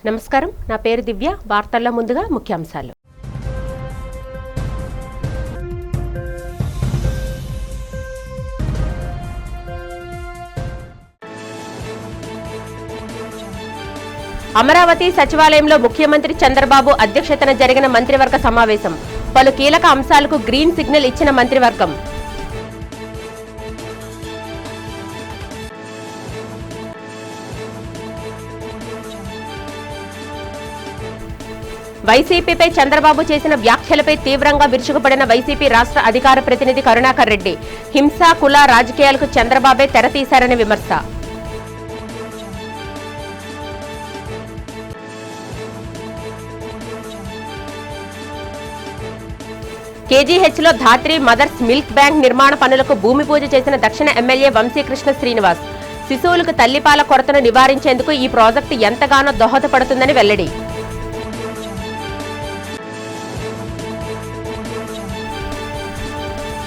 నమస్కారం, నా పేరు దివ్య. వార్తల్లో ముందుగా ముఖ్యాంశాలు. అమరావతి సచివాలయంలో ముఖ్యమంత్రి చంద్రబాబు అధ్యక్షతన జరిగిన మంత్రివర్గ సమావేశం. పలు కీలక అంశాలకు గ్రీన్ సిగ్నల్ ఇచ్చిన మంత్రివర్గం. వైసీపీపై చంద్రబాబు చేసిన వ్యాఖ్యలపై తీవ్రంగా విరుచుకుపడిన వైసీపీ రాష్ట్ర అధికార ప్రతినిధి కరుణాకర్ రెడ్డి. హింస, కుల రాజకీయాలకు చంద్రబాబే తెరతీశారని విమర్శ. కేజీహెచ్లో ధాత్రి మదర్స్ మిల్క్ బ్యాంక్ నిర్మాణ పనులకు భూమి పూజ చేసిన దక్షిణ ఎమ్మెల్యే వంశీకృష్ణ శ్రీనివాస్. శిశువులకు తల్లిపాల కొరతను నివారించేందుకు ఈ ప్రాజెక్టు ఎంతగానో దోహదపడుతుందని వెల్లడి.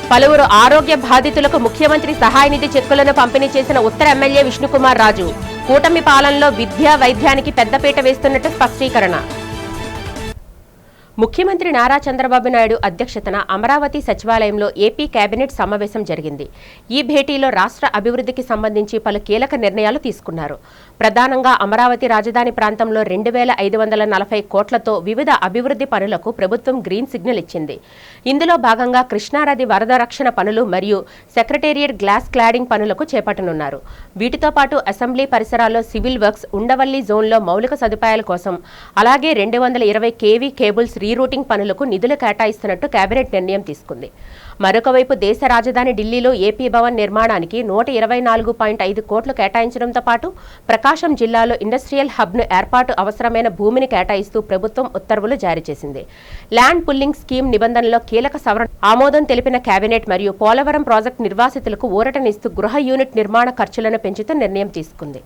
పలువురు ఆరోగ్య బాధితులకు ముఖ్యమంత్రి సహాయ నిధి చెక్కులను పంపిణీ చేసిన ఉత్తర ఎమ్మెల్యే విష్ణుకుమార్ రాజు. కూటమి పాలనలో విద్యా వైద్యానికి పెద్దపీట వేస్తున్నట్టు స్పష్టీకరణ. ముఖ్యమంత్రి నారా చంద్రబాబు నాయుడు అధ్యక్షతన అమరావతి సచివాలయంలో ఏపీ కేబినెట్ సమావేశం జరిగింది. ఈ భేటీలో రాష్ట్ర అభివృద్ధికి సంబంధించి పలు కీలక నిర్ణయాలు తీసుకున్నారు. ప్రధానంగా అమరావతి రాజధాని ప్రాంతంలో 2,540 కోట్లతో వివిధ అభివృద్ధి పనులకు ప్రభుత్వం గ్రీన్ సిగ్నల్ ఇచ్చింది. ఇందులో భాగంగా కృష్ణానది వరద రక్షణ పనులు మరియు సెక్రటేరియట్ గ్లాస్ క్లాడింగ్ పనులకు చేపట్టనున్నారు. వీటితో పాటు అసెంబ్లీ పరిసరాల్లో సివిల్ వర్క్స్, ఉండవల్లి జోన్లో మౌలిక సదుపాయాల కోసం, అలాగే 220 kV కేబుల్స్ రీరూటింగ్ పనులకు నిధులు కేటాయిస్తున్నట్టు కేబినెట్ నిర్ణయం తీసుకుంది. మరొకవైపు దేశ రాజధాని ఢిల్లీలో ఏపీ భవన్ నిర్మాణానికి 124.5 కోట్లు కేటాయించడంతో పాటు ప్రకాశం జిల్లాలో ఇండస్ట్రియల్ హబ్ను ఏర్పాటు అవసరమైన భూమిని కేటాయిస్తూ ప్రభుత్వం ఉత్తర్వులు జారీ చేసింది. ల్యాండ్ పుల్లింగ్ స్కీమ్ నిబంధనలో కీలక సవరణ ఆమోదం తెలిపిన కేబినెట్ మరియు పోలవరం ప్రాజెక్టు నిర్వాసితులకు ఊరటనిస్తూ గృహ యూనిట్ నిర్మాణ ఖర్చులను పెంచుతూ నిర్ణయం తీసుకుంది.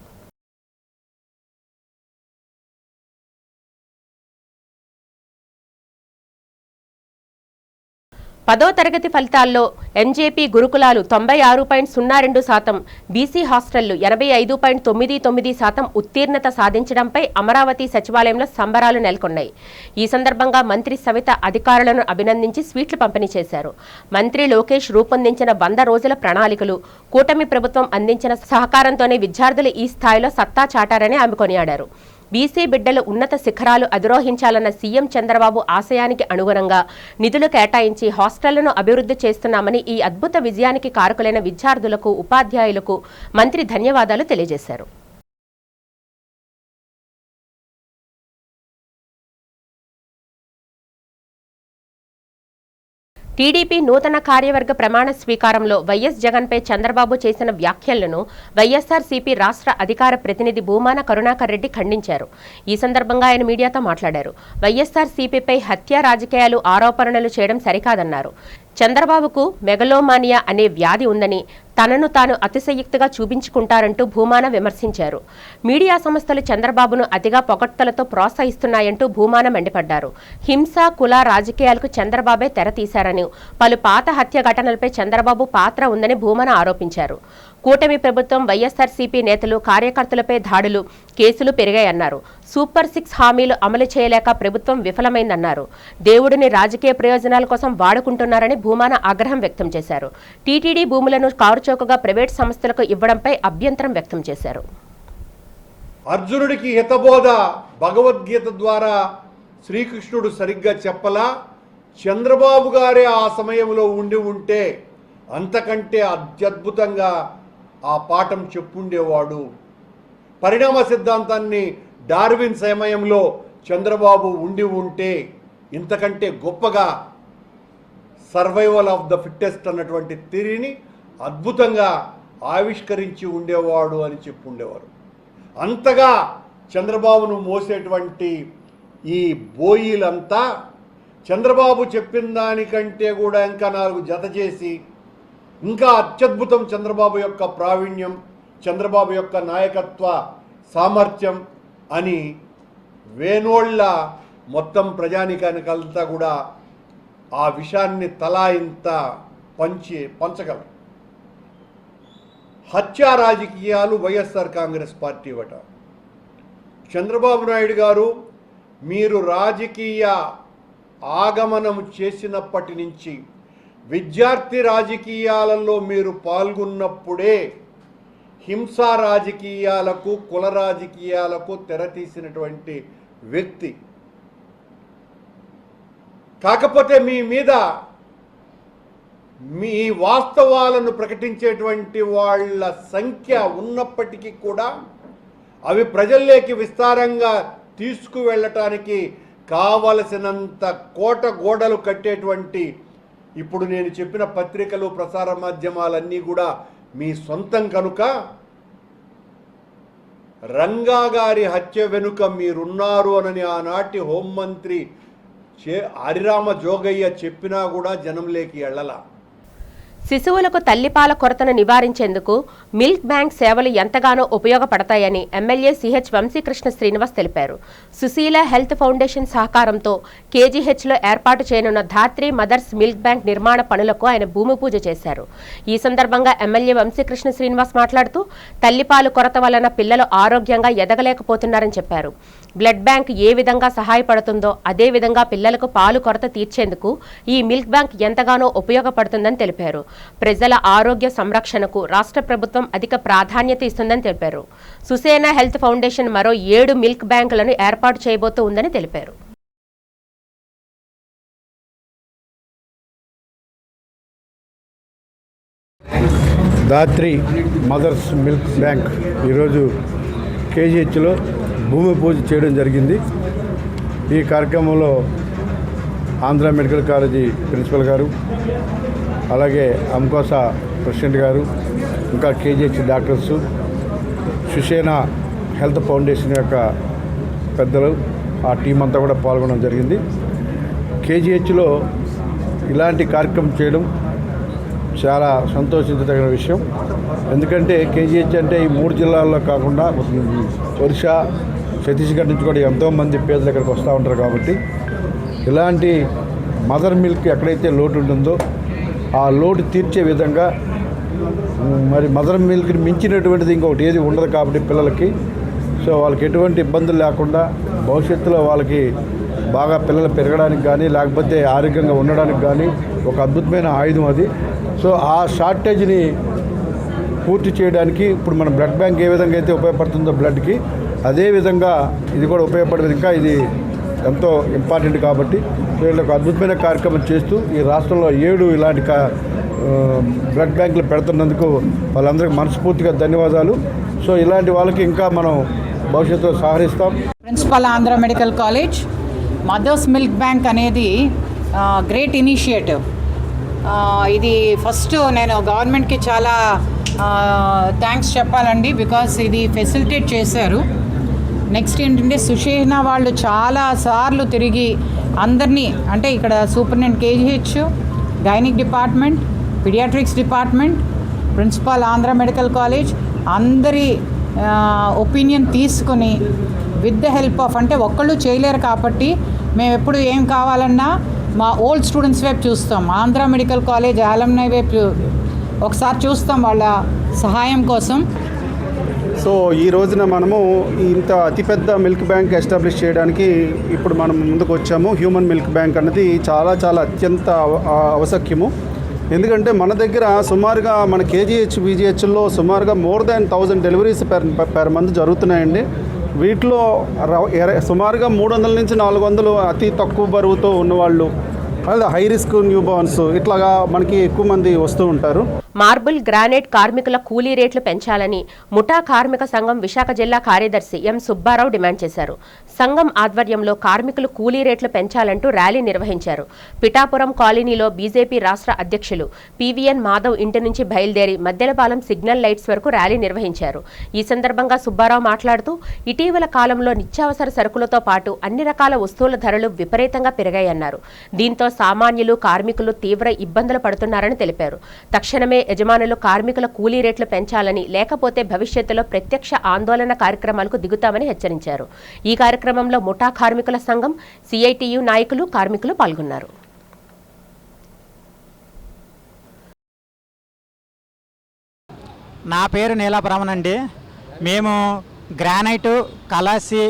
10వ తరగతి ఫలితాల్లో ఎన్జేపీ గురుకులాలు 96.02%, బీసీ హాస్టళ్లు 85.99% ఉత్తీర్ణత సాధించడంపై అమరావతి సచివాలయంలో సంబరాలు నెలకొన్నాయి. ఈ సందర్భంగా మంత్రి సవిత అధికారులను అభినందించి స్వీట్లు పంపిణీ చేశారు. మంత్రి లోకేష్ రూపొందించిన 100 రోజుల ప్రణాళికలు, కూటమి ప్రభుత్వం అందించిన సహకారంతోనే విద్యార్థులు ఈ స్థాయిలో సత్తా చాటారని ఆమె కొనియాడారు. బీసీ బిడ్డలు ఉన్నత శిఖరాలు అధిరోహించాలన్న సీఎం చంద్రబాబు ఆశయానికి అనుగుణంగా నిధులు కేటాయించి హాస్టళ్లను అభివృద్ధి చేస్తున్నామని, ఈ అద్భుత విజయానికి కారకులైన విద్యార్థులకు, ఉపాధ్యాయులకు మంత్రి ధన్యవాదాలు తెలియజేశారు. టీడీపీ నూతన కార్యవర్గ ప్రమాణ స్వీకారంలో వైఎస్ జగన్పై చంద్రబాబు చేసిన వ్యాఖ్యలను వైఎస్ఆర్సీపీ రాష్ట్ర అధికార ప్రతినిధి భూమాన కరుణాకర్ రెడ్డి ఖండించారు. ఈ సందర్భంగా ఆయన మీడియాతో మాట్లాడారు. వైఎస్ఆర్సీపీపై హత్య రాజకీయాలు ఆరోపణలు చేయడం సరికాదన్నారు. చంద్రబాబుకు మెగలోమానియా అనే వ్యాధి ఉందని, తనను తాను అతిశయుక్తిగా చూపించుకుంటారంటూ భూమాన విమర్శించారు. మీడియా సంస్థలు చంద్రబాబును అతిగా పొగడ్తలతో ప్రోత్సహిస్తున్నాయంటూ భూమాన మండిపడ్డారు. హింస, కుల రాజకీయాలకు చంద్రబాబే తెరతీశారని, పలు పాత హత్య ఘటనలపై చంద్రబాబు పాత్ర ఉందని భూమాన ఆరోపించారు. కూటమి ప్రభుత్వం, వైఎస్ఆర్సీపీ నేతలు, కార్యకర్తలపై దాడులు, కేసులు పెరిగాయన్నారు. సూపర్ 6 హామీలు అమలు చేయలేక ప్రభుత్వం విఫలమైందన్నారు. దేవుడిని రాజకీయ ప్రయోజనాల కోసం వాడుకుంటున్నారని భూమాన ఆగ్రహం వ్యక్తం చేశారు. టీటీడీ భూములను కారుచౌకగా ప్రైవేట్ సంస్థలకు ఇవ్వడంపై అభ్యంతరం వ్యక్తం చేశారు. అర్జునుడికి హితబోధ భగవద్గీత ద్వారా శ్రీకృష్ణుడు సరిగ్గా చెప్పలా, చంద్రబాబు గారే ఆ సమయంలో ఉంటే అంతకంటే అత్యద్భుతంగా ఆ పాఠం చెప్పుండేవాడు. పరిణామ సిద్ధాంతాన్ని డార్విన్ సమయంలో చంద్రబాబు ఉంటే ఇంతకంటే గొప్పగా సర్వైవల్ ఆఫ్ ద ఫిట్టెస్ట్ అన్నటువంటి థియరీని అద్భుతంగా ఆవిష్కరించి ఉండేవాడు అని చెప్పుండేవారు. అంతగా చంద్రబాబును మోసేటువంటి ఈ బోయిలంతా చంద్రబాబు చెప్పిన దానికంటే కూడా ఇంకా 4 జత చేసి, ఇంకా అత్యద్భుతం చంద్రబాబు యొక్క ప్రావీణ్యం, చంద్రబాబు యొక్క నాయకత్వ సామర్థ్యం అని వేనోళ్ళ మొత్తం ప్రజానికానికంతా కూడా ఆ విషయాన్ని తలా ఇంత పంచగలరు. హత్యా రాజకీయాలు వైఎస్ఆర్ కాంగ్రెస్ పార్టీ వట. చంద్రబాబు నాయుడు గారు మీరు రాజకీయ ఆగమనం చేసినప్పటి నుంచి విద్యార్థి రాజకీయాలలో మీరు పాల్గొన్నప్పుడే హింసా రాజకీయాలకు కుల రాజకీయాలకు తెరతీసినటువంటి వ్యక్తి. కాకపోతే మీ మీద మీ వాస్తవాలను ప్రకటించేటువంటి వాళ్ళ సంఖ్య ఉన్నప్పటికీ కూడా అవి ప్రజల్లోకి విస్తారంగా తీసుకువెళ్ళటానికి కావలసినంత కోట గోడలు కట్టేటువంటి ఇప్పుడు నేను చెప్పిన పత్రికలు ప్రసార మాధ్యమాలన్నీ కూడా మీ సొంతం కనుక రంగా గారి హత్య వెనుక మీరున్నారు అని ఆనాటి హోంమంత్రి హరిరామ జోగయ్య చెప్పినా కూడా జనంలోకి వెళ్ళలా. శిశువులకు తల్లిపాల కొరతను నివారించేందుకు మిల్క్ బ్యాంక్ సేవలు ఎంతగానో ఉపయోగపడతాయని ఎమ్మెల్యే సిహెచ్ వంశీకృష్ణ శ్రీనివాస్ తెలిపారు. సుశీల హెల్త్ ఫౌండేషన్ సహకారంతో కేజీహెచ్లో ఏర్పాటు చేయనున్న ధాత్రి మదర్స్ మిల్క్ బ్యాంక్ నిర్మాణ పనులకు ఆయన భూమి పూజ చేశారు. ఈ సందర్భంగా ఎమ్మెల్యే వంశీకృష్ణ శ్రీనివాస్ మాట్లాడుతూ తల్లిపాలు కొరత వలన పిల్లలు ఆరోగ్యంగా ఎదగలేకపోతున్నారని చెప్పారు. బ్లడ్ బ్యాంక్ ఏ విధంగా సహాయపడుతుందో అదే విధంగా పిల్లలకు పాలు కొరత తీర్చేందుకు ఈ మిల్క్ బ్యాంక్ ఎంతగానో ఉపయోగపడుతుందని తెలిపారు. ప్రజల ఆరోగ్య సంరక్షణకు రాష్ట్ర ప్రభుత్వం అధిక ప్రాధాన్యత ఇస్తుందని తెలిపారు. సుసేన హెల్త్ ఫౌండేషన్ మరో 7 మిల్క్ బ్యాంకులను ఏర్పాటు చేయబోతూ ఉందని తెలిపారు. ధాత్రి మదర్స్ మిల్క్ బ్యాంక్ ఈరోజు కేజీహెచ్లో భూమి పూజ చేయడం జరిగింది. ఈ కార్యక్రమంలో ఆంధ్ర మెడికల్ కాలేజీ ప్రిన్సిపల్ గారు, అలాగే అంకోసా ప్రెసిడెంట్ గారు, ఇంకా KGH doctors, Susena health foundation యొక్క పెద్దలు, ఆ టీం అంతా కూడా పాల్గొనడం జరిగింది. కేజీహెచ్లో ఇలాంటి కార్యక్రమం చేయడం చాలా సంతోషించదగిన విషయం. ఎందుకంటే కేజీహెచ్ అంటే ఈ 3 జిల్లాల్లో కాకుండా ఒరిస్సా, ఛత్తీస్గఢ్ నుంచి కూడా ఎంతోమంది పేదలు ఇక్కడికి వస్తూ ఉంటారు. కాబట్టి ఇలాంటి మదర్ మిల్క్ ఎక్కడైతే లోటు ఉంటుందో ఆ లోటు తీర్చే విధంగా మరి మదర్ మిల్క్ని మించినటువంటిది ఇంకొకటి ఏది ఉండదు కాబట్టి పిల్లలకి, సో వాళ్ళకి ఎటువంటి ఇబ్బందులు లేకుండా భవిష్యత్తులో వాళ్ళకి బాగా పిల్లలు పెరగడానికి కానీ లేకపోతే ఆరోగ్యంగా ఉండడానికి కానీ ఒక అద్భుతమైన ఆయుధం అది. సో ఆ షార్టేజ్ని పూర్తి చేయడానికి ఇప్పుడు మన బ్లడ్ బ్యాంక్ ఏ విధంగా అయితే ఉపయోగపడుతుందో బ్లడ్కి, అదేవిధంగా ఇది కూడా ఉపయోగపడేది. ఇంకా ఇది ఎంతో ఇంపార్టెంట్ కాబట్టి వీళ్ళకి అద్భుతమైన కార్యక్రమం చేస్తూ ఈ రాష్ట్రంలో 7 ఇలాంటి బ్లడ్ బ్యాంకులు పెడుతున్నందుకు వాళ్ళందరికీ మనస్ఫూర్తిగా ధన్యవాదాలు. సో ఇలాంటి వాళ్ళకి ఇంకా మనం భవిష్యత్తులో సహకరిస్తాం. Principal Andhra medical college mothers milk bank అనేది గ్రేట్ ఇనిషియేటివ్. ఇది ఫస్ట్ నేను గవర్నమెంట్కి చాలా థ్యాంక్స్ చెప్పాలండి, బికాస్ ఇది ఫెసిలిటేట్ చేశారు. నెక్స్ట్ ఏంటంటే సుషేన వాళ్ళు చాలా సార్లు తిరిగి అందరినీ, అంటే ఇక్కడ superintendent KGH, gynaec department, paediatrics department, principal Andhra medical college అందరి ఒపీనియన్ తీసుకుని విత్ ద హెల్ప్ ఆఫ్, అంటే ఒక్కళ్ళు చేయలేరు కాబట్టి మేము ఎప్పుడు ఏం కావాలన్నా మా ఓల్డ్ స్టూడెంట్స్ వైపు చూస్తాం, ఆంధ్ర మెడికల్ కాలేజ్ ఆలమ్నై వైపు ఒకసారి చూస్తాం వాళ్ళ సహాయం కోసం. సో ఈ రోజున మనము ఇంత అతిపెద్ద మిల్క్ బ్యాంక్ ఎస్టాబ్లిష్ చేయడానికి ఇప్పుడు మనం ముందుకు వచ్చాము. హ్యూమన్ మిల్క్ బ్యాంక్ అన్నది చాలా చాలా అత్యంత ఆవశ్యకము. ఎందుకంటే మన దగ్గర సుమారుగా మన కేజీహెచ్, బీజీహెచ్లో సుమారుగా more than 1000 deliveries per month జరుగుతున్నాయండి. వీటిలో సుమారుగా 300 నుంచి 400 అతి తక్కువ బరువుతో ఉన్నవాళ్ళు, అదే హై రిస్క్ న్యూ బార్న్స్, ఇట్లాగా మనకి ఎక్కువ మంది వస్తూ ఉంటారు. మార్బుల్, గ్రానైట్ కార్మికుల కూలీ రేట్లు పెంచాలని ముఠా కార్మిక సంఘం విశాఖ జిల్లా కార్యదర్శి ఎం సుబ్బారావు డిమాండ్ చేశారు. సంఘం ఆధ్వర్యంలో కార్మికులు కూలీ రేట్లు పెంచాలంటూ ర్యాలీ నిర్వహించారు. పిఠాపురం కాలనీలో బీజేపీ రాష్ట్ర అధ్యక్షులు పివిఎన్ మాధవ్ ఇంటి నుంచి బయలుదేరి మద్దెలపాలెం సిగ్నల్ లైట్స్ వరకు ర్యాలీ నిర్వహించారు. ఈ సందర్భంగా సుబ్బారావు మాట్లాడుతూ ఇటీవల కాలంలో నిత్యావసర సరుకులతో పాటు అన్ని రకాల వస్తువుల ధరలు విపరీతంగా పెరిగాయన్నారు. దీంతో సామాన్యులు, కార్మికులు తీవ్ర ఇబ్బందులు పడుతున్నారని తెలిపారు. తక్షణమే యజమానులు కార్మికుల కూలీ రేట్లు పెంచాలని, లేకపోతే భవిష్యత్తులో ప్రత్యక్ష ఆందోళన కార్యక్రమాలకు దిగుతామని హెచ్చరించారు. ఈ కార్యక్రమంలో ముఠా కార్మికుల సంఘం, సిఐటియు నాయకులు, కార్మికులు పాల్గొన్నారు. నా పేరు నీలాబ్రహ్మణ్ అండి. మేము గ్రానైటు కలాసి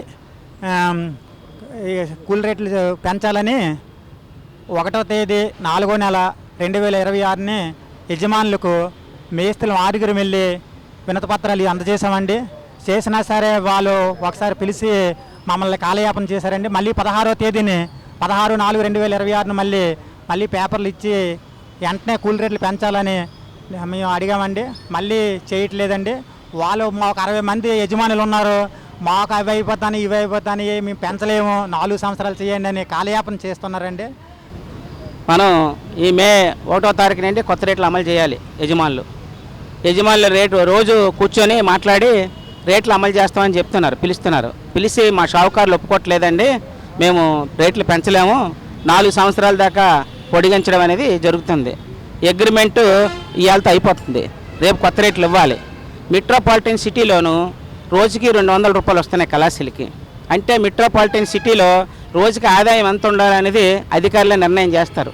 ఈ కూల్ రేట్లు పెంచాలని 1వ తేదీ 4వ నెల 2026ని యజమానులకు మేస్త్రులు 6గురు వెళ్ళి వినతిపత్రాలు అందజేశామండి. చేసినా సరే వాళ్ళు ఒకసారి పిలిచి మమ్మల్ని కాలయాపన చేశారండి. మళ్ళీ 16వ తేదీని 16/4/2026ని మళ్ళీ పేపర్లు ఇచ్చి వెంటనే కూల్ రేట్లు పెంచాలని మేము అడిగామండి. మళ్ళీ చేయట్లేదండి. వాళ్ళు మాకు 60 మంది యజమానులు ఉన్నారు. మాకు అవి అయిపోతాను ఇవి అయిపోతాను మేము పెంచలేము, 4 సంవత్సరాలు చేయండి అని కాలయాపన చేస్తున్నారండి. మనం ఈ మే 1వ తారీఖు నుండి కొత్త రేట్లు అమలు చేయాలి. యజమానుల రేటు రోజు కూర్చొని మాట్లాడి రేట్లు అమలు చేస్తామని చెప్తున్నారు, పిలిచి మా షావుకారులు ఒప్పుకోవట్లేదండి, మేము రేట్లు పెంచలేము, 4 సంవత్సరాల దాకా పొడిగించడం అనేది జరుగుతుంది. అగ్రిమెంటు ఇవాళతో అయిపోతుంది, రేపు కొత్త రేట్లు ఇవ్వాలి. మెట్రోపాలిటన్ సిటీలోను రోజుకి 200 రూపాయలు వస్తున్నాయి కళాశాలకి. అంటే మెట్రోపాలిటన్ సిటీలో రోజుకి ఆదాయం ఎంత ఉండాలనేది అధికారులే నిర్ణయం చేస్తారు.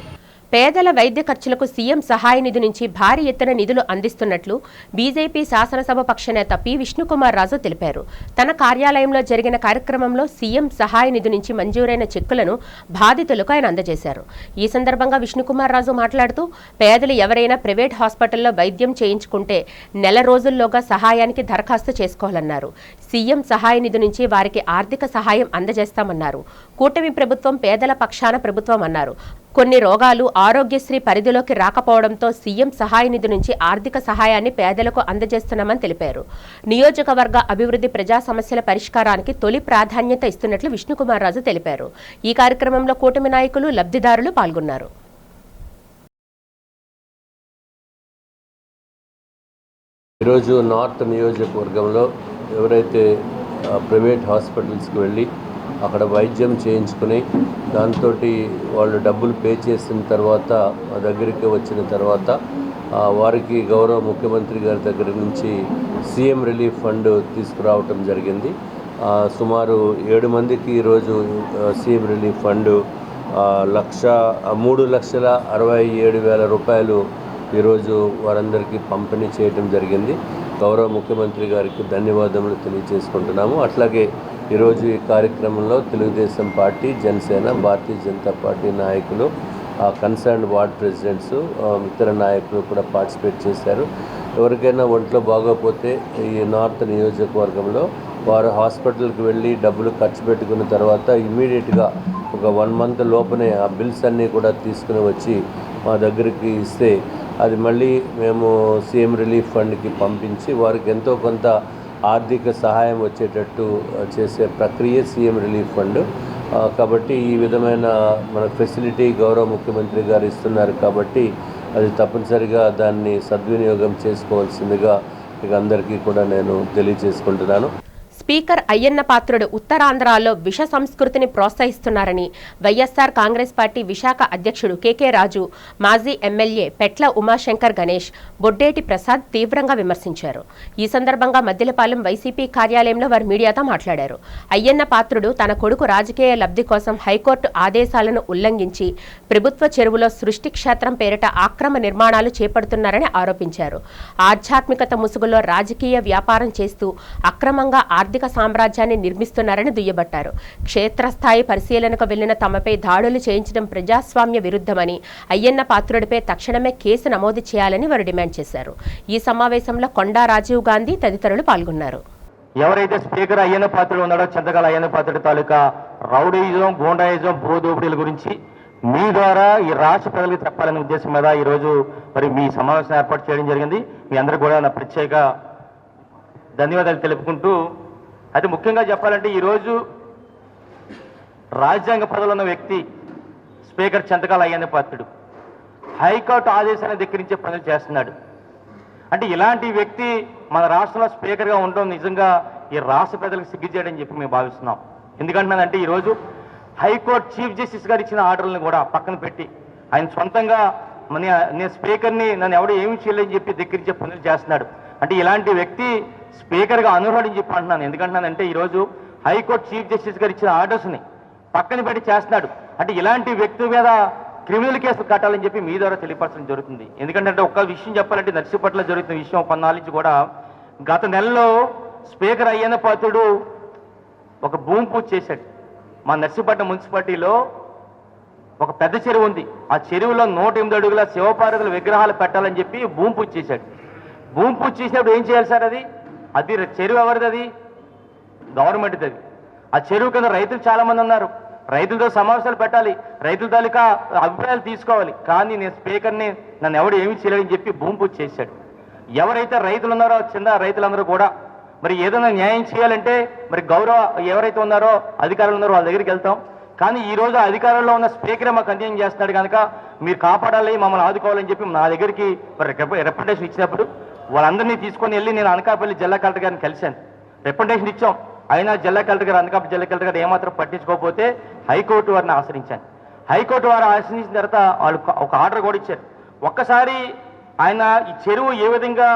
పేదల వైద్య ఖర్చులకు సీఎం సహాయ నిధి నుంచి భారీ ఎత్తున నిధులు అందిస్తున్నట్లు బీజేపీ శాసనసభ పక్షనేత పి విష్ణుకుమార్ రాజు తెలిపారు. తన కార్యాలయంలో జరిగిన కార్యక్రమంలో సీఎం సహాయ నిధి నుంచి మంజూరైన చెక్కులను బాధితులకు ఆయన అందజేశారు. ఈ సందర్భంగా విష్ణుకుమార్ రాజు మాట్లాడుతూ, పేదలు ఎవరైనా ప్రైవేట్ హాస్పిటల్లో వైద్యం చేయించుకుంటే నెల రోజుల్లోగా సహాయానికి దరఖాస్తు చేసుకోవాలన్నారు. సీఎం సహాయ నిధి నుంచి వారికి ఆర్థిక సహాయం అందజేస్తామన్నారు. కూటమి ప్రభుత్వం పేదల పక్షాన ప్రభుత్వం అన్నారు. కొన్ని రోగాలు ఆరోగ్యశ్రీ పరిధిలోకి రాకపోవడంతో సీఎం సహాయ నిధి నుంచి ఆర్థిక సహాయాన్ని పేదలకు అందజేస్తున్నామని తెలిపారు. నియోజకవర్గ అభివృద్ధి ప్రజా సమస్యల పరిష్కారానికి తొలి ప్రాధాన్యత ఇస్తున్నట్లు విష్ణుకుమార్ రాజు తెలిపారు. ఈ కార్యక్రమంలో కూటమి నాయకులు, లబ్ధిదారులు పాల్గొన్నారు. ఈరోజు నార్త్ నియోజకవర్గంలో ఎవరైతే ప్రైవేట్ హాస్పిటల్స్కి వెళ్ళి అక్కడ వైద్యం చేయించుకుని దాంతో వాళ్ళు డబ్బులు పే చేసిన తర్వాత మా దగ్గరికి వచ్చిన తర్వాత వారికి గౌరవ ముఖ్యమంత్రి గారి దగ్గర నుంచి సీఎం రిలీఫ్ ఫండ్ తీసుకురావటం జరిగింది. సుమారు 7 మందికి ఈరోజు సీఎం రిలీఫ్ ఫండ్ 3,67,000 రూపాయలు ఈరోజు వారందరికీ పంపిణీ చేయడం జరిగింది. గౌరవ ముఖ్యమంత్రి గారికి ధన్యవాదములు తెలియజేసుకుంటున్నాము. అట్లాగే ఈరోజు ఈ కార్యక్రమంలో తెలుగుదేశం పార్టీ, జనసేన, భారతీయ జనతా పార్టీ నాయకులు, కన్సర్న్డ్ వార్డ్ ప్రెసిడెంట్స్, ఇతర నాయకులు కూడా పార్టిసిపేట్ చేశారు. ఎవరికైనా ఒంట్లో బాగోకపోతే ఈ నార్త్ నియోజకవర్గంలో వారు హాస్పిటల్కి వెళ్ళి డబ్బులు ఖర్చు పెట్టుకున్న తర్వాత ఇమ్మీడియట్గా ఒక 1 మంత్ లోపనే ఆ బిల్స్ అన్నీ కూడా తీసుకుని వచ్చి మా దగ్గరికి ఇస్తే అది మళ్ళీ మేము సీఎం రిలీఫ్ ఫండ్కి పంపించి వారికి ఎంతో కొంత ఆర్థిక సహాయం వచ్చేటట్టు చేసే ప్రక్రియ సీఎం రిలీఫ్ ఫండ్. కాబట్టి ఈ విధమైన మన ఫెసిలిటీ గౌరవ ముఖ్యమంత్రి గారు ఇస్తున్నారు కాబట్టి అది తప్పనిసరిగా దాన్ని సద్వినియోగం చేసుకోవాల్సిందిగా ఇక అందరికీ కూడా నేను తెలియజేసుకుంటున్నాను. స్పీకర్ అయ్యన్న పాత్రుడు ఉత్తరాంధ్రలో విష సంస్కృతిని ప్రోత్సహిస్తున్నారని వైఎస్ఆర్ కాంగ్రెస్ పార్టీ విశాఖ అధ్యక్షుడు కేకే రాజు, మాజీ ఎమ్మెల్యే పెట్ల ఉమాశంకర్ గణేష్, బొడ్డేటి ప్రసాద్ తీవ్రంగా విమర్శించారు. ఈ సందర్భంగా మద్దిలపాలెం వైసీపీ కార్యాలయంలో వారు మీడియాతో మాట్లాడారు. అయ్యన్న పాత్రుడు తన కొడుకు రాజకీయ లబ్ధి కోసం హైకోర్టు ఆదేశాలను ఉల్లంఘించి ప్రభుత్వ చెరువులో సృష్టి క్షేత్రం పేరిట ఆక్రమ నిర్మాణాలు చేపడుతున్నారని ఆరోపించారు. ఆధ్యాత్మికత ముసుగులో రాజకీయ వ్యాపారం చేస్తూ అక్రమంగా ఆర్థిక సామ్రాజ్యాన్ని నిర్మిస్తున్నారని దుయ్యబట్టారు. క్షేత్రస్థాయి పరిశీలనకు వెళ్లిన తమపై దాడులు చేయించడం ప్రజాస్వామ్య విరుద్ధమని, అయ్యన్న పాత్రుడిపై తక్షణమే కేసు నమోదు చేయాలని వారు డిమాండ్ చేశారు. ఈ సమావేశంలో కొండా రాజీవ్ గాంధీ తదితరులు పాల్గొన్నారు. ఎవరైతే స్పీకర్ అయ్యన్న పాత్రుడు ఉన్నాడో చింతకాల అయ్యన్న పాత్రుడి తాలూకా రౌడీయిజం, గూండాయిజం, భూదోపిడీల గురించి మీ ద్వారా ఈ రాష్ట్ర ప్రజలకు చెప్పాలనే ఉద్దేశం మీద ఈరోజు మరి మీ సమావేశం ఏర్పాటు చేయడం జరిగింది. మీ అందరూ కూడా నా ప్రత్యేక ధన్యవాదాలు తెలుపుకుంటూ, అయితే ముఖ్యంగా చెప్పాలంటే ఈరోజు రాజ్యాంగ పదవిలో ఉన్న వ్యక్తి స్పీకర్ చింతకాల అయ్యన్న పాత్రుడు హైకోర్టు ఆదేశాలను ధిక్కరించే పనులు చేస్తున్నాడు. అంటే ఇలాంటి వ్యక్తి మన రాష్ట్రంలో స్పీకర్గా ఉండడం నిజంగా ఈ రాష్ట్ర ప్రజలకు సిగ్గుచేయడని చెప్పి మేము భావిస్తున్నాం. ఎందుకంటున్నానంటే ఈరోజు హైకోర్టు చీఫ్ జస్టిస్ గారు ఇచ్చిన ఆర్డర్లను కూడా పక్కన పెట్టి ఆయన సొంతంగా నేను స్పీకర్ని నన్ను ఎవడో ఏమి చేయలేదని చెప్పి ధిక్కరించే పనులు చేస్తున్నాడు. అంటే ఇలాంటి వ్యక్తి స్పీకర్గా అనర్హుడని చెప్పి అంటున్నాను. ఎందుకంటున్నానంటే ఈరోజు హైకోర్టు చీఫ్ జస్టిస్ గారు ఇచ్చిన ఆర్డర్స్ని పక్కన పెట్టి చేస్తున్నాడు. అంటే ఇలాంటి వ్యక్తి మీద క్రిమినల్ కేసులు కట్టాలని చెప్పి మీ ద్వారా తెలియపరచడం జరుగుతుంది. ఎందుకంటే ఒక్క విషయం చెప్పాలంటే నర్సీపట్నంలో జరుగుతున్న విషయం కొన్నాళ్ళ నుంచి కూడా గత నెలలో స్పీకర్ అయ్యన్న పాత్రుడు ఒక భూమి పూజ చేశాడు. మా నర్సీపట్నం మున్సిపాలిటీలో ఒక పెద్ద చెరువు ఉంది. ఆ చెరువులో 108 అడుగుల శివపార్వతుల విగ్రహాలు పెట్టాలని చెప్పి భూమి పూజ చేశాడు. భూమి పూజ చేసినప్పుడు ఏం చేయాలి సార్? అది చెరువు ఎవరిది? అది గవర్నమెంట్ది. అది ఆ చెరువు కింద రైతులు చాలామంది ఉన్నారు. రైతులతో సమావేశాలు పెట్టాలి, రైతుల తాలూకా అభిప్రాయాలు తీసుకోవాలి. కానీ నేను స్పీకర్ని నన్ను ఎవడు ఏమీ చేయలేదని చెప్పి భూమి పూజ చేశాడు. ఎవరైతే రైతులు ఉన్నారో చిన్న రైతులందరూ కూడా మరి ఏదైనా న్యాయం చేయాలంటే మరి ఎవరైతే ఉన్నారో అధికారులు ఉన్నారో వాళ్ళ దగ్గరికి వెళ్తాం. కానీ ఈ రోజు అధికారంలో ఉన్న స్పీకర్ మాకు అన్యాయం చేస్తున్నాడు కనుక మీరు కాపాడాలి, మమ్మల్ని ఆదుకోవాలని చెప్పి నా దగ్గరికి రిప్రజెంటేషన్ ఇచ్చినప్పుడు వాళ్ళందరినీ తీసుకొని వెళ్ళి నేను అనకాపల్లి జిల్లా కలెక్టర్ గారిని కలిశాను. రిప్రజెంటేషన్ ఇచ్చాం. అయినా జిల్లా కలెక్టర్ గారు, అనకాపల్లి జిల్లా కలెక్టర్ గారు ఏమాత్రం పట్టించుకోకపోతే హైకోర్టు వారిని ఆశ్రయించాను. హైకోర్టు వారు ఆశ్రయించిన తర్వాత వాళ్ళు ఒక ఆర్డర్ కూడా ఇచ్చారు. ఒక్కసారి ఆయన ఈ చెరువు ఏ విధంగా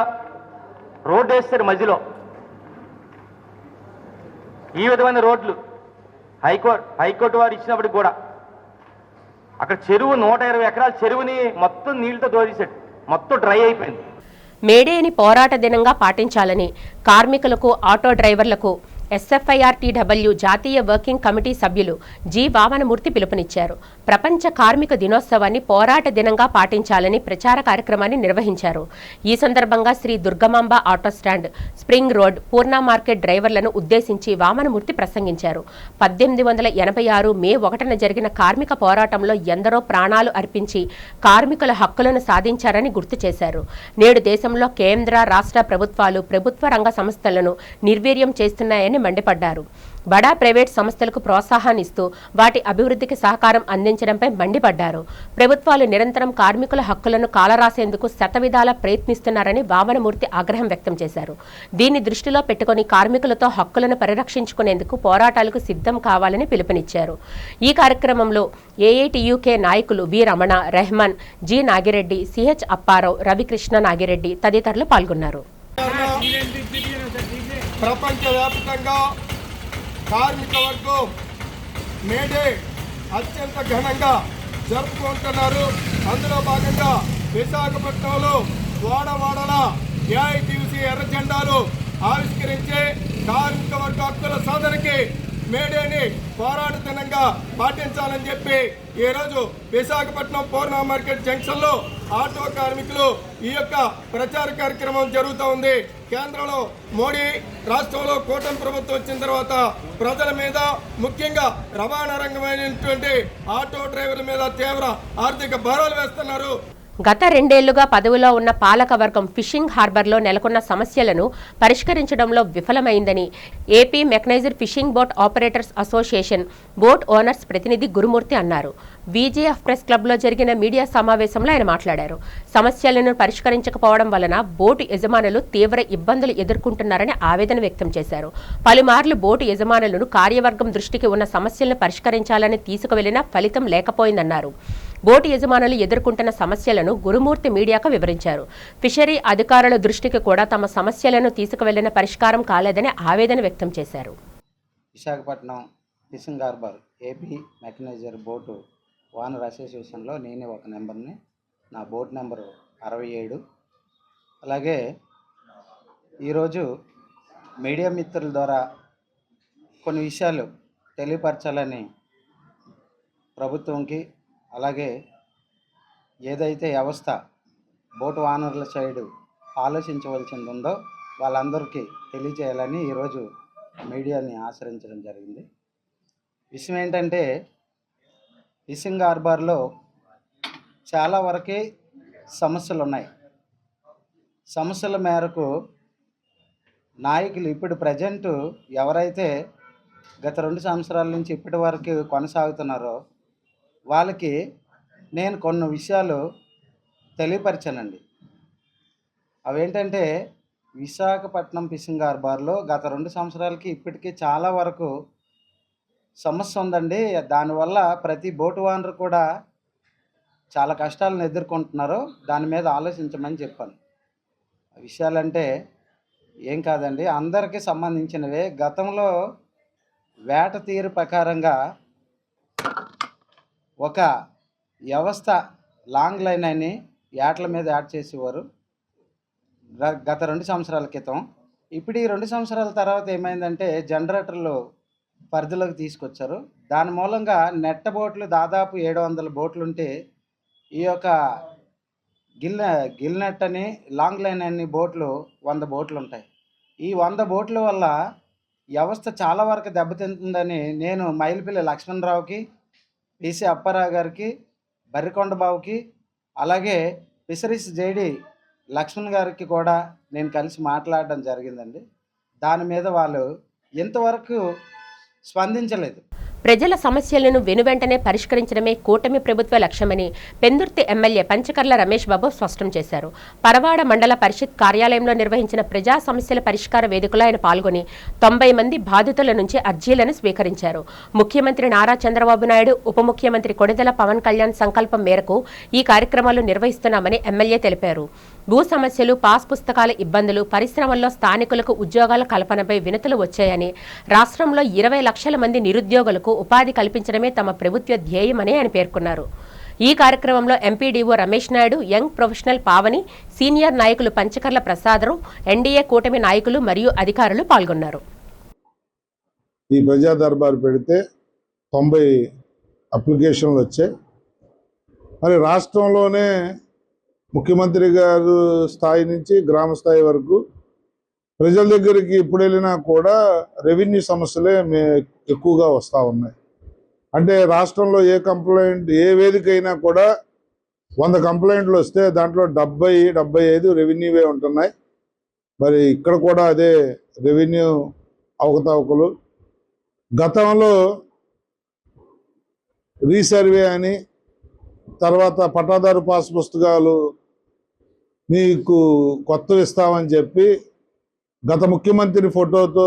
రోడ్డు వేస్తారు మధ్యలో, ఈ విధమైన రోడ్లు హైకోర్టు వారు ఇచ్చినప్పటికి కూడా అక్కడ చెరువు 120 ఎకరాల చెరువుని మొత్తం నీళ్లతో దోచేశాడు. మొత్తం డ్రై అయిపోయింది. మేడేని పోరాట దినంగా పాటించాలని కార్మికులకు, ఆటో డ్రైవర్లకు SFIRTW జాతీయ వర్కింగ్ కమిటీ సభ్యులు జి వామనమూర్తి పిలుపునిచ్చారు. ప్రపంచ కార్మిక దినోత్సవాన్ని పోరాట దినంగా పాటించాలని ప్రచార కార్యక్రమాన్ని నిర్వహించారు. ఈ సందర్భంగా Shri Durgamamba auto stand, spring road, Purna market డ్రైవర్లను ఉద్దేశించి వామనమూర్తి ప్రసంగించారు. 1886 మే 1న జరిగిన కార్మిక పోరాటంలో ఎందరో ప్రాణాలు అర్పించి కార్మికుల హక్కులను సాధించారని గుర్తు చేశారు. నేడు దేశంలో కేంద్ర, రాష్ట్ర ప్రభుత్వాలు ప్రభుత్వ రంగ సంస్థలను నిర్వీర్యం చేస్తున్నాయని మండిపడ్డారు. బడా ప్రైవేట్ సంస్థలకు ప్రోత్సాహాన్నిస్తూ వాటి అభివృద్ధికి సహకారం అందించడంపై మండిపడ్డారు. ప్రభుత్వాలు నిరంతరం కార్మికుల హక్కులను కాలరాసేందుకు శతవిధాలా ప్రయత్నిస్తున్నారని వామనమూర్తి ఆగ్రహం వ్యక్తం చేశారు. దీన్ని దృష్టిలో పెట్టుకుని కార్మికులతో హక్కులను పరిరక్షించుకునేందుకు పోరాటాలకు సిద్ధం కావాలని పిలుపునిచ్చారు. ఈ కార్యక్రమంలో AITUK నాయకులు వి రమణ, రెహమాన్, జి నాగిరెడ్డి, CH అప్పారావు, రవికృష్ణ నాగిరెడ్డి తదితరులు పాల్గొన్నారు. ప్రపంచవ్యాప్తంగా కార్మిక వర్గం మేడే అత్యంత ఘనంగా జరుపుకుంటున్నారు. అందులో భాగంగా విశాఖపట్నంలో వాడవాడల AITUC ఎర్ర జెండాలు ఆవిష్కరించే కార్మిక వర్గ హక్కుల సాధనకి మేడేని పోరాట దినంగా పాటించాలని చెప్పి ఈరోజు విశాఖపట్నం పూర్ణ మార్కెట్ జంక్షన్లో ఆటో కార్మికులు ఈ యొక్క ప్రచార కార్యక్రమం జరుగుతూ ఉంది. కేంద్రంలో మోడీ, రాష్ట్రంలో కూటమి ప్రభుత్వం వచ్చిన తర్వాత ప్రజల మీద, ముఖ్యంగా రవాణా రంగమైనటువంటి ఆటో డ్రైవర్ల మీద తీవ్ర ఆర్థిక భారాలు వేస్తున్నారు. గత 2 ఏళ్లుగా పదవిలో ఉన్న పాలకవర్గం ఫిషింగ్ హార్బర్లో నెలకొన్న సమస్యలను పరిష్కరించడంలో విఫలమైందని AP mechanised fishing boat operators association boat owners ప్రతినిధి గురుమూర్తి అన్నారు. VJF ప్రెస్ క్లబ్లో జరిగిన మీడియా సమావేశంలో ఆయన మాట్లాడారు. సమస్యలను పరిష్కరించకపోవడం వలన బోటు యజమానులు తీవ్ర ఇబ్బందులు ఎదుర్కొంటున్నారని ఆవేదన వ్యక్తం చేశారు. పలుమార్లు బోటు యజమానులను కార్యవర్గం దృష్టికి ఉన్న సమస్యలను పరిష్కరించాలని తీసుకువెళ్లినా ఫలితం లేకపోయిందన్నారు. బోటు యజమానులు ఎదుర్కొంటున్న సమస్యలను గురుమూర్తి మీడియాకు వివరించారు. ఫిషరీ అధికారుల దృష్టికి కూడా తమ సమస్యలను తీసుకువెళ్లిన పరిష్కారం కాలేదని ఆవేదన వ్యక్తం చేశారు. Visakhapatnam fishing harbour AP mechaniser boat owner అసోసియేషన్లో నేనే ఒక నెంబర్ని. నా బోట్ నెంబరు 67. అలాగే ఈరోజు మీడియా మిత్రుల ద్వారా కొన్ని విషయాలు తెలియపరచాలని ప్రభుత్వంకి, అలాగే ఏదైతే వ్యవస్థ బోటు ఓనర్ల సైడు ఆలోచించవలసింది ఉందో వాళ్ళందరికీ తెలియజేయాలని ఈరోజు మీడియాని ఆశ్రయించడం జరిగింది. విషయం ఏంటంటే, ఫిషింగ్ హార్బర్లో చాలా వరకే సమస్యలు ఉన్నాయి. సమస్యల మేరకు నాయకులు ఇప్పుడు ప్రజెంటు ఎవరైతే గత 2 సంవత్సరాల నుంచి ఇప్పటి వరకు కొనసాగుతున్నారో వాళ్ళకి నేను కొన్ని విషయాలు తెలియపరిచానండి. అవేంటంటే, విశాఖపట్నం ఫిషింగ్ హార్బర్లో గత 2 సంవత్సరాలకి ఇప్పటికీ చాలా వరకు సమస్య ఉందండి. దానివల్ల ప్రతి బోటు ఓనర్ కూడా చాలా కష్టాలను ఎదుర్కొంటున్నారు. దాని మీద ఆలోచించమని చెప్పాను. విషయాలంటే ఏం కాదండి, అందరికీ సంబంధించినవే. గతంలో వేట తీరు ప్రకారంగా ఒక వ్యవస్థ లాంగ్ లైన్ అని ఏట్ల మీద యాడ్ చేసేవారు గత 2 సంవత్సరాల క్రితం. ఇప్పుడు ఈ 2 సంవత్సరాల తర్వాత ఏమైందంటే జనరేటర్లు పరిధిలోకి తీసుకొచ్చారు. దాని మూలంగా నెట్ట బోట్లు దాదాపు 700 బోట్లు ఉంటే ఈ యొక్క గిల్ నెట్ అని లాంగ్ లైన్ అని బోట్లు 100 బోట్లు ఉంటాయి. ఈ 100 బోట్ల వల్ల వ్యవస్థ చాలా వరకు దెబ్బతింటుందని నేను మైలుపల్లి లక్ష్మణరావుకి, పిసి అప్పారావు గారికి, బర్రికొండబాబుకి, అలాగే ఫిషరీస్ జేడి లక్ష్మణ్ గారికి కూడా నేను కలిసి మాట్లాడడం జరిగిందండి. దాని మీద వాళ్ళు ఇంతవరకు స్పందించలేదు. ప్రజల సమస్యలను వెనువెంటనే పరిష్కరించడమే కూటమి ప్రభుత్వ లక్ష్యమని పెందుర్తి ఎమ్మెల్యే పంచకర్ల రమేష్ బాబు స్పష్టం చేశారు. పరవాడ మండల పరిషత్ కార్యాలయంలో నిర్వహించిన ప్రజా సమస్యల పరిష్కార వేదికలో ఆయన పాల్గొని 90 మంది బాధితుల నుంచి అర్జీలను స్వీకరించారు. ముఖ్యమంత్రి నారా చంద్రబాబు నాయుడు, ఉప ముఖ్యమంత్రి కొణిదెల పవన్ కళ్యాణ్ సంకల్పం మేరకు ఈ కార్యక్రమాలు నిర్వహిస్తున్నామని ఎమ్మెల్యే తెలిపారు. భూ సమస్యలు, పాస్ పుస్తకాల ఇబ్బందులు, పరిశ్రమల్లో స్థానికులకు ఉద్యోగాల కల్పనపై వినతులు వచ్చాయని, రాష్ట్రంలో 20 లక్షల మంది నిరుద్యోగులకు ఉపాధి కల్పించడమే తమ ప్రభుత్వ ధ్యేయమని ఆయన పేర్కొన్నారు. ఈ కార్యక్రమంలో MPDO Ramesh Naidu, young professional Pavani, senior నాయకులు పంచకర్ల ప్రసాదరావు, ఎన్డీఏ కూటమి నాయకులు మరియు అధికారులు పాల్గొన్నారు. ఈ ప్రజా దర్బారు పెడితే 90 అప్లికేషన్లు వచ్చాయి. మరి రాష్ట్రంలోనే ముఖ్యమంత్రి గారు స్థాయి నుంచి గ్రామ స్థాయి వరకు ప్రజల దగ్గరికి ఎప్పుడు వెళ్ళినా కూడా రెవెన్యూ సమస్యలే ఎక్కువగా వస్తూ ఉన్నాయి. అంటే రాష్ట్రంలో ఏ కంప్లైంట్, ఏ వేదిక అయినా కూడా 100 కంప్లైంట్లు వస్తే దాంట్లో 70-75 రెవెన్యూవే ఉంటున్నాయి. మరి ఇక్కడ కూడా అదే రెవెన్యూ అవకతవకలు. గతంలో రీసర్వే అని, తర్వాత పట్టాదారు పాస్ పుస్తకాలు మీకు కొత్తవి ఇస్తామని చెప్పి గత ముఖ్యమంత్రి ఫోటోతో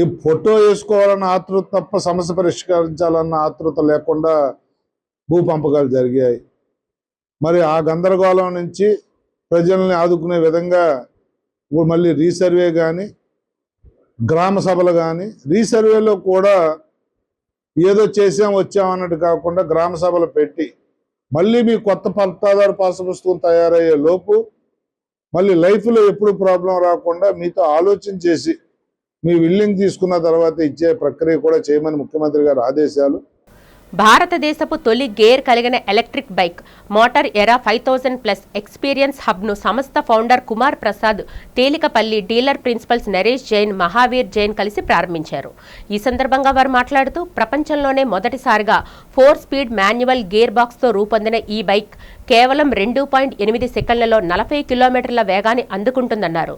ఈ ఫోటో వేసుకోవాలన్న ఆతృత తప్ప సమస్య పరిష్కరించాలన్న ఆతృత లేకుండా భూ పంపకాలు జరిగాయి. మరి ఆ గందరగోళం నుంచి ప్రజల్ని ఆదుకునే విధంగా మళ్ళీ రీసర్వే కానీ, గ్రామ సభలు కానీ, రీసర్వేలో కూడా ఏదో వచ్చాం అన్నట్టు కాకుండా గ్రామ సభలు పెట్టి మళ్ళీ మీ కొత్త పట్టాదారు పాస్ పుస్తకం తయారయ్యే లోపు మళ్ళీ లైఫ్లో ఎప్పుడు ప్రాబ్లం రాకుండా మీతో ఆలోచన చేసి మీ విల్లింగ్ తీసుకున్న తర్వాత ఇచ్చే ప్రక్రియ కూడా చేయమని ముఖ్యమంత్రి గారి ఆదేశాలు. భారతదేశపు తొలి గేర్ కలిగిన ఎలక్ట్రిక్ బైక్ మోటార్ ఎరా 5000+ ఎక్స్పీరియన్స్ హబ్ను సంస్థ founder Kumar Prasad, Telikapalli dealer principals Naresh Jain, Mahavir Jain కలిసి ప్రారంభించారు. ఈ సందర్భంగా వారు మాట్లాడుతూ ప్రపంచంలోనే మొదటిసారిగా 4 స్పీడ్ మాన్యువల్ గేర్ బాక్స్తో రూపొందిన ఈ బైక్ కేవలం 2.8 సెకండ్లలో 40 కిలోమీటర్ల వేగాన్ని అందుకుంటుందన్నారు.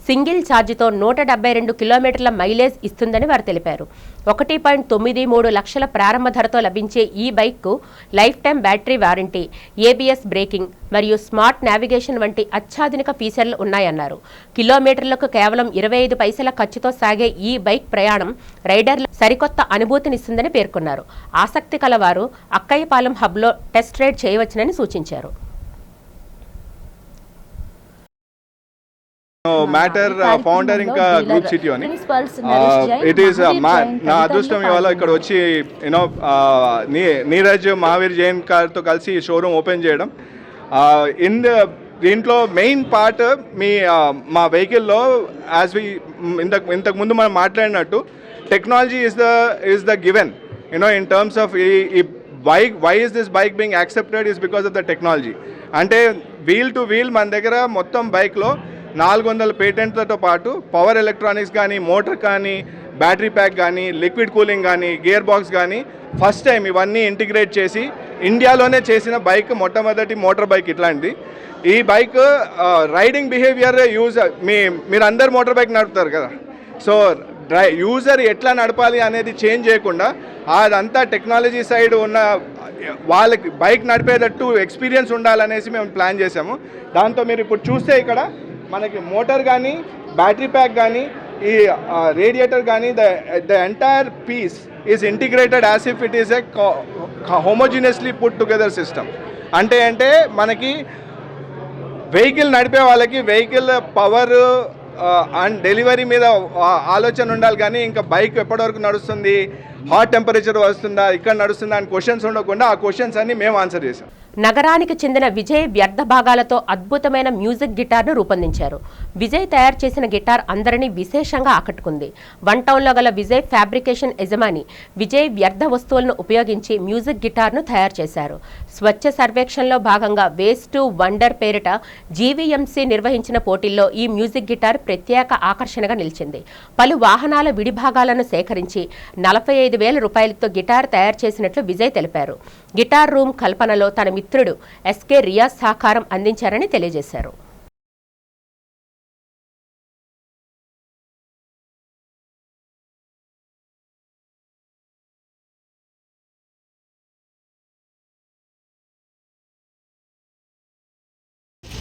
సింగిల్ ఛార్జితో 172 కిలోమీటర్ల మైలేజ్ ఇస్తుందని వారు తెలిపారు. 1.93 లక్షల ప్రారంభ ధరతో లభించే ఈ బైక్కు life time battery warranty, ABS braking మరియు స్మార్ట్ నావిగేషన్ వంటి అత్యాధునిక ఫీచర్లు ఉన్నాయన్నారు. కిలోమీటర్లకు కేవలం 25 పైసల ఖర్చుతో సాగే ఈ బైక్ ప్రయాణం రైడర్ల సరికొత్త అనుభూతినిస్తుందని పేర్కొన్నారు. ఆసక్తి కలవారు అక్కయ్యపాలెం హబ్లో టెస్ట్ రైడ్ చేయవచ్చునని సూచించారు. మ్యాటర్ ఫౌండర్ ఇంకా గ్రూప్ సిటీ అని ఇట్ ఈస్ నా అదృష్టం ఇవాళ ఇక్కడ వచ్చి యూనో నీరజ్ మహావీర్ జైన్ గారితో కలిసి షోరూమ్ ఓపెన్ చేయడం. దీంట్లో మెయిన్ పార్ట్ మా వెహికల్లో యాజ్ వి ఇంతకు ముందు మనం మాట్లాడినట్టు technology is the given, in terms of ఈ bike, why is this bike being accepted is because of the technology. అంటే వీల్ టు వీల్ మన దగ్గర మొత్తం బైక్లో 400 పేటెంట్లతో పాటు పవర్ ఎలక్ట్రానిక్స్ కానీ, మోటార్ కానీ, బ్యాటరీ ప్యాక్ కానీ, లిక్విడ్ కూలింగ్ కానీ, గేర్ బాక్స్ కానీ ఫస్ట్ టైం ఇవన్నీ ఇంటిగ్రేట్ చేసి ఇండియాలోనే చేసిన బైక్, మొట్టమొదటి మోటార్ బైక్ ఇట్లాంటిది. ఈ బైక్ రైడింగ్ బిహేవియర్ మీరు అందరు మోటార్ బైక్ నడుపుతారు కదా, సో యూజర్ ఎట్లా నడపాలి అనేది చేంజ్ చేయకుండా అదంతా టెక్నాలజీ సైడ్ ఉన్న వాళ్ళకి బైక్ నడిపేటట్టు ఎక్స్పీరియన్స్ ఉండాలనేసి మేము ప్లాన్ చేసాము. దాంతో మీరు ఇప్పుడు చూస్తే ఇక్కడ మనకి మోటార్ కానీ, బ్యాటరీ ప్యాక్ కానీ, ఈ రేడియేటర్ కానీ, the entire piece is integrated as if it is a homogeneously put together system. అంటే మనకి వెహికల్ నడిపే వాళ్ళకి వెహికల్ పవర్ అండ్ డెలివరీ మీద ఆలోచన ఉండాలి, కానీ ఇంకా బైక్ ఎప్పటివరకు నడుస్తుంది, హాట్ టెంపరేచర్ వస్తుందా, ఇక్కడ నడుస్తుందా అని క్వశ్చన్స్ ఉండకుండా ఆ క్వశ్చన్స్ అన్ని మేము ఆన్సర్ చేసాం. నగరానికి చెందిన విజయ్ వ్యర్థ భాగాలతో అద్భుతమైన మ్యూజిక్ గిటార్ను రూపొందించారు. విజయ్ తయారు చేసిన గిటార్ అందరినీ విశేషంగా ఆకట్టుకుంది. వన్ టౌన్లో గల విజయ్ ఫ్యాబ్రికేషన్ యజమాని విజయ్ వ్యర్థ వస్తువులను ఉపయోగించి మ్యూజిక్ గిటార్ను తయారు చేశారు. స్వచ్ఛ సర్వేక్షణలో భాగంగా వేస్ట్ టు వండర్ పేరిట జీవీఎంసీ నిర్వహించిన పోటీల్లో ఈ మ్యూజిక్ గిటార్ ప్రత్యేక ఆకర్షణగా నిలిచింది. పలు వాహనాల విడిభాగాలను సేకరించి 45,000 రూపాయలతో గిటార్ తయారు చేసినట్లు విజయ్ తెలిపారు. గిటార్ రూమ్ కల్పనలో తన మిత్రుడు ఎస్కే రియాజ్ సహకారం అందించారని తెలియజేశారు.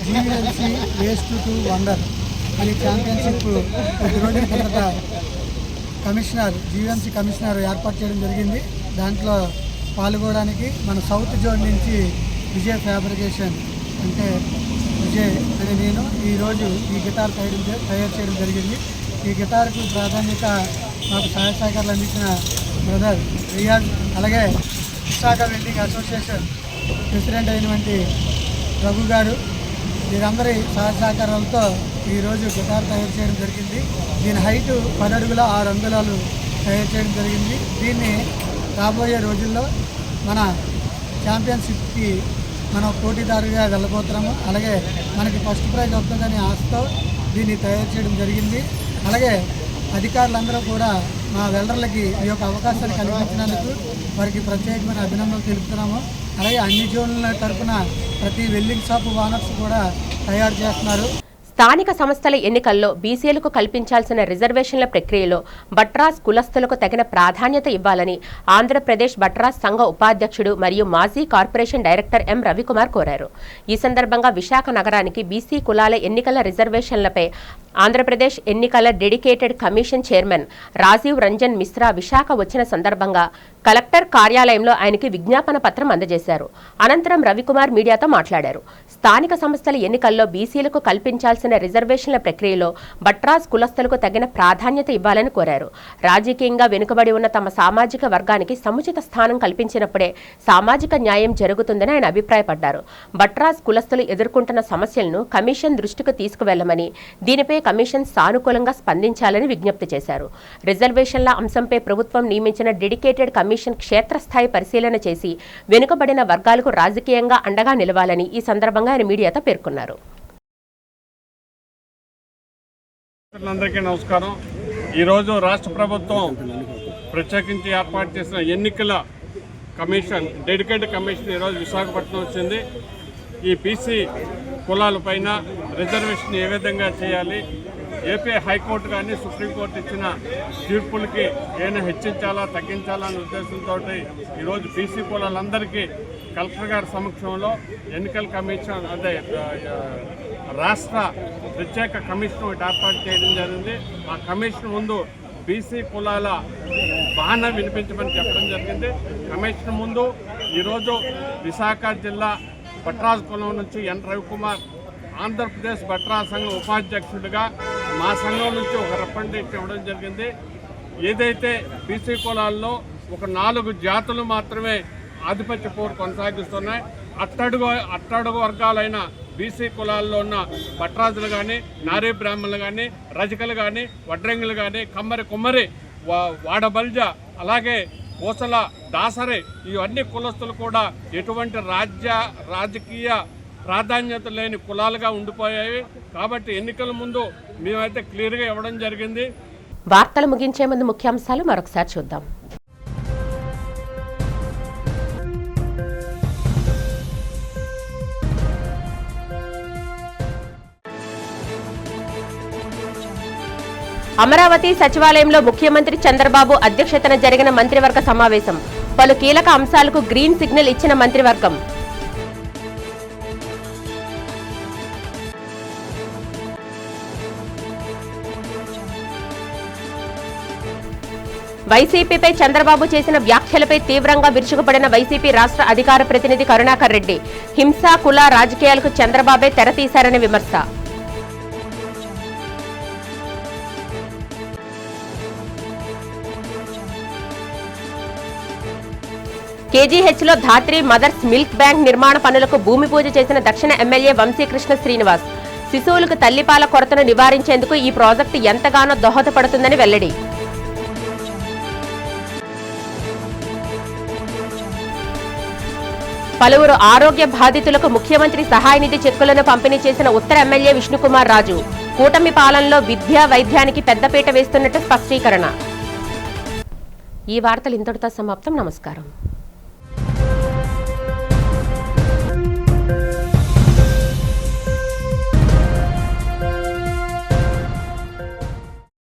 జీవీఎంసీ వేస్ట్ టు వండర్ అని ఛాంపియన్షిప్ కొద్ది రోజుల కిందట జీవీఎంసీ కమిషనర్ ఏర్పాటు చేయడం జరిగింది. దాంట్లో పాల్గొనడానికి మన సౌత్ జోన్ నుంచి విజయ్ ఫ్యాబ్రికేషన్ అంటే విజయ్ అని నేను ఈరోజు ఈ గిటార్ తయారు చేయడం జరిగింది. ఈ గిటార్కు ప్రాధాన్యత మాకు సహాయ సహకారాలు అందించిన బ్రదర్ రియాజ్, అలాగే విశాఖ వెల్డింగ్ అసోసియేషన్ ప్రెసిడెంట్ అయినటువంటి రఘు గారు, వీరందరి సహాయ సహకారాలతో ఈరోజు గిటార్ తయారు చేయడం జరిగింది. దీని హైటు 10 అడుగుల 6 అంగుళాలు తయారు చేయడం జరిగింది. దీన్ని రాబోయే రోజుల్లో మన ఛాంపియన్షిప్కి మనం పోటీదారుగా వెళ్ళబోతున్నాము. అలాగే మనకి ఫస్ట్ ప్రైజ్ వస్తుందని ఆశతో దీన్ని తయారు చేయడం జరిగింది. అలాగే అధికారులందరూ కూడా మా వెల్డర్లకి ఈ యొక్క అవకాశాన్ని కల్పించినందుకు వారికి ప్రత్యేకమైన అభినందనలు తెలుపుతున్నాము. అలాగే అన్ని జోన్ల తరఫున ప్రతి వెల్డింగ్ షాప్ ఓనర్స్ కూడా తయారు చేస్తున్నారు. స్థానిక సంస్థల ఎన్నికల్లో బీసీలకు కల్పించాల్సిన రిజర్వేషన్ల ప్రక్రియలో బట్రాస్ కులస్తులకు తగిన ప్రాధాన్యత ఇవ్వాలని ఆంధ్రప్రదేశ్ బట్రాస్ సంఘ ఉపాధ్యక్షుడు మరియు మాజీ కార్పొరేషన్ డైరెక్టర్ ఎం రవికుమార్ కోరారు. ఈ సందర్భంగా విశాఖ నగరానికి బీసీ కులాల ఎన్నికల రిజర్వేషన్లపై ఆంధ్రప్రదేశ్ ఎన్నికల dedicated commission chairman Rajiv Ranjan Mishra Visakha వచ్చిన సందర్భంగా కలెక్టర్ కార్యాలయంలో ఆయనకి విజ్ఞాపన పత్రం అందజేశారు. అనంతరం రవికుమార్ మీడియాతో మాట్లాడారు. స్థానిక సంస్థల ఎన్నికల్లో బీసీలకు కల్పించాల్సిన రిజర్వేషన్ల ప్రక్రియలో బట్రాస్ కులస్తులకు తగిన ప్రాధాన్యత ఇవ్వాలని కోరారు. రాజకీయంగా వెనుకబడి ఉన్న తమ సామాజిక వర్గానికి సముచిత స్థానం కల్పించినప్పుడే సామాజిక న్యాయం జరుగుతుందని ఆయన అభిప్రాయపడ్డారు. బట్రాస్ కులస్తులు ఎదుర్కొంటున్న సమస్యలను కమిషన్ దృష్టికి తీసుకువెళ్లమని, దీనిపై కమిషన్ సానుకూలంగా స్పందించాలని విజ్ఞప్తి చేశారు. రిజర్వేషన్ల అంశంపై ప్రభుత్వం నియమించిన డెడికేటెడ్ కమిషన్ క్షేత్రస్థాయి పరిశీలన చేసి వెనుకబడిన వర్గాలకు రాజకీయంగా అండగా నిలవాలని ఈ సందర్భంగా ఆయన మీడియాతో పేర్కొన్నారు. అందరికీ నమస్కారం. ఈరోజు రాష్ట్ర ప్రభుత్వం ప్రత్యేకించి ఏర్పాటు చేసిన ఎన్నికల కమిషన్ డెడికేటెడ్ కమిషన్ ఈరోజు విశాఖపట్నం వచ్చింది. ఈ బీసీ కులాలపైన రిజర్వేషన్ ఏ విధంగా చేయాలి, ఏపీ హైకోర్టు కానీ సుప్రీంకోర్టు ఇచ్చిన తీర్పులకి ఏమైనా హెచ్చించాలా తగ్గించాలా అనే ఉద్దేశంతో ఈరోజు బీసీ కులాలందరికీ కలెక్టర్ గారి సమక్షంలో ఎన్నికల కమిషన్ అదే రాష్ట్ర ప్రత్యేక కమిషన్ ఒకటి ఏర్పాటు చేయడం జరిగింది. ఆ కమిషన్ ముందు బీసీ కులాల బాణ వినిపించమని చెప్పడం జరిగింది. కమిషన్ ముందు ఈరోజు విశాఖ జిల్లా బట్రాజ్ కులం నుంచి ఎన్ రవికుమార్ ఆంధ్రప్రదేశ్ బట్రాజ్ సంఘం ఉపాధ్యక్షుడిగా మా సంఘం నుంచి ఒక రిప్రజెంటేటివ్ ఇవ్వడం జరిగింది. ఏదైతే బీసీ కులాల్లో ఒక 4 జాతులు మాత్రమే ఆధిపత్య పోరు కొనసాగిస్తున్నాయి. అట్టడుగు వర్గాలైన బీసీ కులాల్లో ఉన్న భట్రాజులు కానీ, నారీ బ్రాహ్మణులు కానీ, రజకలు కానీ, వడ్రంగులు కానీ, కమ్మరి కుమ్మరి, వాడబల్జ, అలాగే కోసల, దాసరి, ఇవన్నీ కులస్తులు కూడా ఎటువంటి రాజకీయ ప్రాధాన్యత లేని కులాలుగా ఉండిపోయాయి. కాబట్టి ఎన్నికల ముందు మేమైతే క్లియర్గా ఇవ్వడం జరిగింది. వార్తలు ముగించే ముందు ముఖ్యాంశాలు మరొకసారి చూద్దాం. అమరావతి సచివాలయంలో ముఖ్యమంత్రి చంద్రబాబు అధ్యక్షతన జరిగిన మంత్రివర్గ సమావేశం. పలు కీలక అంశాలకు గ్రీన్ సిగ్నల్ ఇచ్చిన మంత్రివర్గం. వైసీపీపై చంద్రబాబు చేసిన వ్యాఖ్యలపై తీవ్రంగా విరుచుకుపడిన వైసీపీ రాష్ట్ర అధికార ప్రతినిధి కరుణాకర్ రెడ్డి. హింస, కుల రాజకీయాలకు చంద్రబాబే తెరతీశారని విమర్శ. కేజీహెచ్లో ధాత్రి మదర్స్ మిల్క్ బ్యాంక్ నిర్మాణ పనులకు భూమి పూజ చేసిన దక్షిణ ఎమ్మెల్యే వంశీకృష్ణ శ్రీనివాస్. శిశువులకు తల్లిపాల కొరతను నివారించేందుకు ఈ ప్రాజెక్టు ఎంతగానో దోహదపడుతుందని వెల్లడి. పలువురు ఆరోగ్య బాధితులకు ముఖ్యమంత్రి సహాయ నిధి చెక్కులను పంపిణీ చేసిన ఉత్తర ఎమ్మెల్యే విష్ణుకుమార్ రాజు. కూటమి పాలనలో విద్యా వైద్యానికి పెద్దపీట వేస్తున్నట్టు స్పష్టీకరణ. ఈ వార్తలు ఇంతటితో సమాప్తం. నమస్కారం.